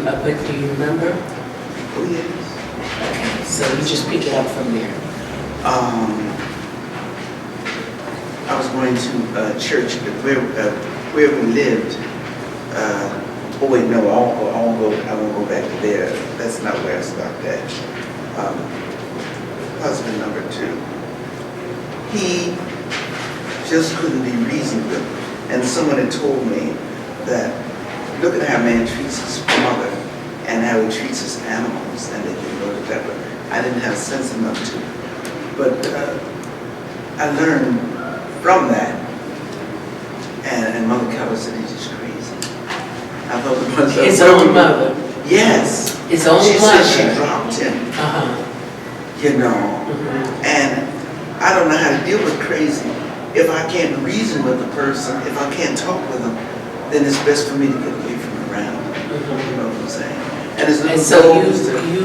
But do you remember? Oh, yes. Okay, so you just pick it up from there. I was going to church where we lived. Oh wait, no, I won't go back to there. That's not where I stopped at. Husband number 2. He just couldn't be reasoned with. And someone had told me that look at how man treats his mother and how he treats his animals, and they can go to that. But I didn't have sense enough to. But I learned from that. And Mother Keller said he's just crazy. I thought the mother. His own mother. Yes. His own she mother. She said she dropped him. You know. And I don't know how to deal with crazy. If I can't reason with the person, if I can't talk with them, then it's best for me to get away from around. You know what I'm saying? And so you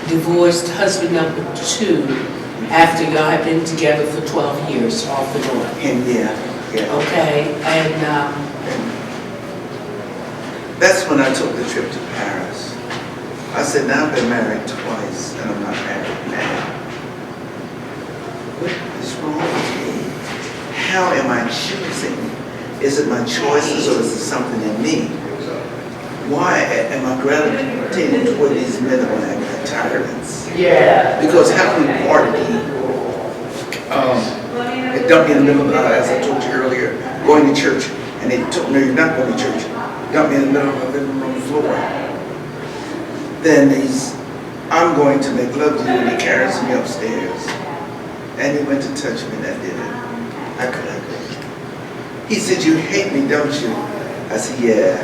divorced husband number 2 after y'all had been together for 12 years off and on. And yeah. Okay, and that's when I took the trip to Paris. I said, now I've been married twice and I'm not married now. What is wrong with me? How am I choosing? Is it my choices or is it something in me? Why am I gravitating toward these men that are like tyrants? yeah. Because how we party, it dumped me in the middle of, as I told you earlier, going to church, and they told me, no, you're not going to church. Dumped me in the middle of the living room floor. Then I'm going to make love to you, and he carries me upstairs. And he went to touch me, and that did it. I couldn't. He said, you hate me, don't you? I said, yeah.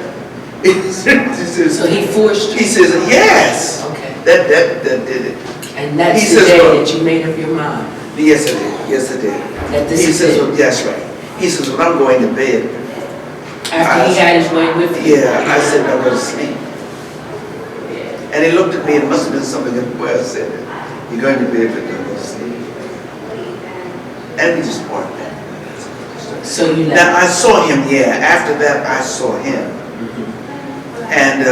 He says, So he forced you? He says, yes. Okay. That did it. And that's He the says, day well, that you made up your mind? Yes, I did. Yes, I did. That this He is says, it? well, that's right. He says, when I'm going to bed. After he had his way with you? Yeah, I said, I'm going to sleep. And he looked at me, it must have been something in the way I said it. You're going to bed, but don't go to sleep. And we just parted back. So you left? Now, I saw him, yeah. After that, I saw him. And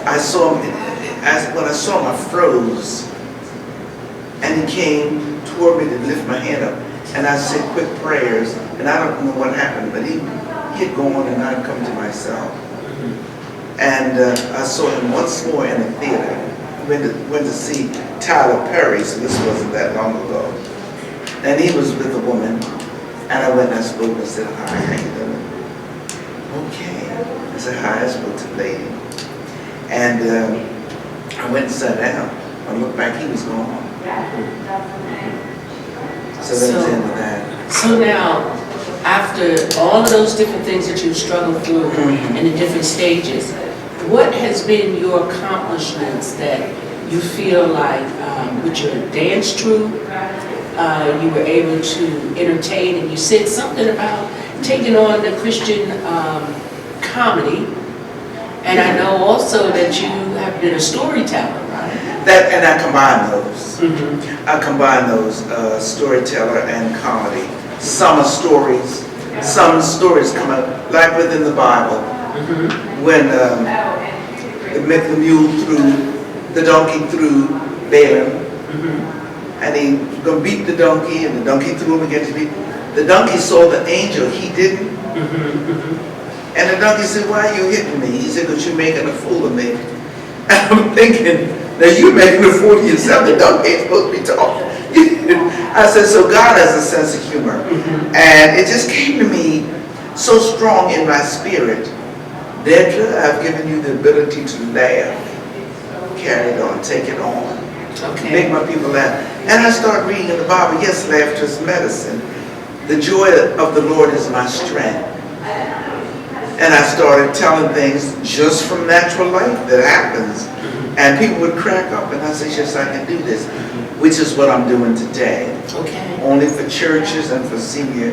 I saw him, when I saw him, I froze. And he came toward me to lift my hand up. And I said quick prayers. And I don't know what happened, but he had gone and I'd come to myself. And I saw him once more in a theater. Went to see Tyler Perry, so this wasn't that long ago. And he was with a woman. And I went and I spoke and said, hi, how you doing? Okay. I said, hi, I spoke to the lady. And I went and sat down. I looked back, he was gone. So that was the end of that. So now, after all of those different things that you've struggled through in the different stages, what has been your accomplishments that you feel like with your dance troupe, you were able to entertain, and you said something about taking on the Christian comedy, and I know also that you have been a storyteller, right? And I combine those. I combine those, storyteller and comedy. Some are stories. Some stories come out, like within the Bible, when the mule threw, the donkey threw Balaam, and he gonna beat the donkey, and the donkey threw him against the people. The donkey saw the angel, he didn't. And the donkey said, why are you hitting me? He said, because you're making a fool of me. And I'm thinking, now you're making a fool of yourself. The donkey ain't supposed to be talking. I said, so God has a sense of humor. And it just came to me so strong in my spirit. Nedra, I've given you the ability to laugh. Carry it on, take it on. Okay. Make my people laugh. And I start reading in the Bible, yes, laughter is medicine. The joy of the Lord is my strength. And I started telling things just from natural life that happens. And people would crack up, and I said, yes, I can do this, which is what I'm doing today. Okay. Only for churches and for senior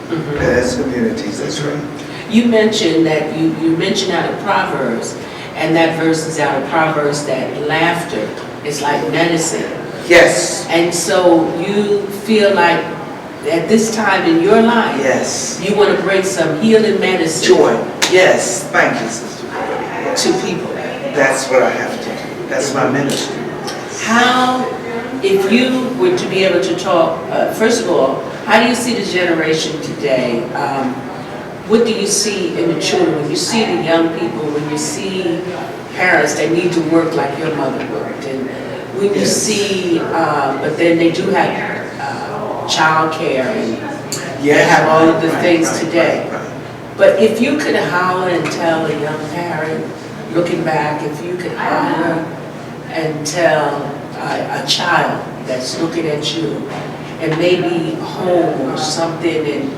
communities, that's right. You mentioned that you mentioned out of Proverbs, and that verse is out of Proverbs that laughter is like medicine. Yes. And so you feel like at this time in your life, Yes. you want to bring some healing medicine Joy. Yes. Thank you, Sister. to people. That's what I have to do. That's my ministry. How, if you were to be able to talk, first of all, how do you see the generation today? What do you see in the children? When you see the young people, when you see parents that need to work like your mother worked, and when you see, but then they do have child care and they have all of the things today. Right. But if you could holler and tell a young parent, looking back, if you could holler and tell a child that's looking at you and maybe home or something,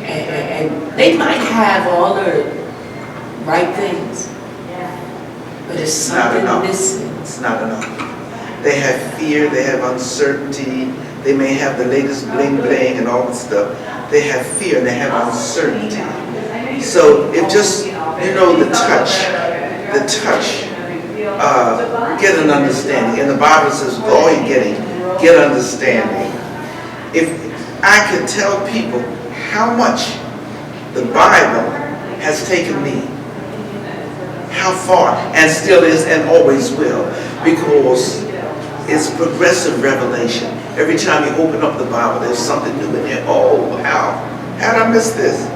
and they might have all the right things, but it's something missing. It's not enough. They have fear, they have uncertainty, they may have the latest bling bling and all that stuff. They have fear and they have uncertainty. So if just, the touch, get an understanding. And the Bible says, with all you're getting, get understanding. If I could tell people how much the Bible has taken me, how far, and still is and always will, because it's progressive revelation. Every time you open up the Bible, there's something new in there. Oh, how did I miss this?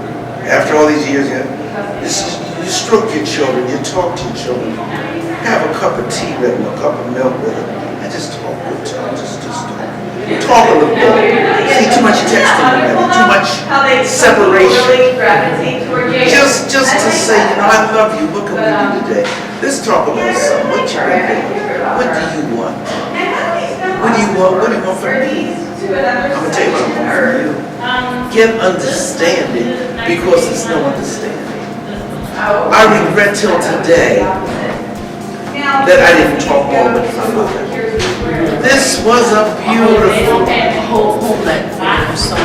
After all these years, you stroke your children, you talk to your children, have a cup of tea with them, a cup of milk with them, and just talk good talk, just talk. Talk a little bit. See, too much texting already, too much separation. Just to say, I love you, what can we do today? Let's talk about something. What you been doing? What do you want? What do you want? What do you want from me? I'm going to tell you what I want from you. Get understanding, because there's no understanding. I regret till today that I didn't talk more with my mother. This was a beautiful Hold that for so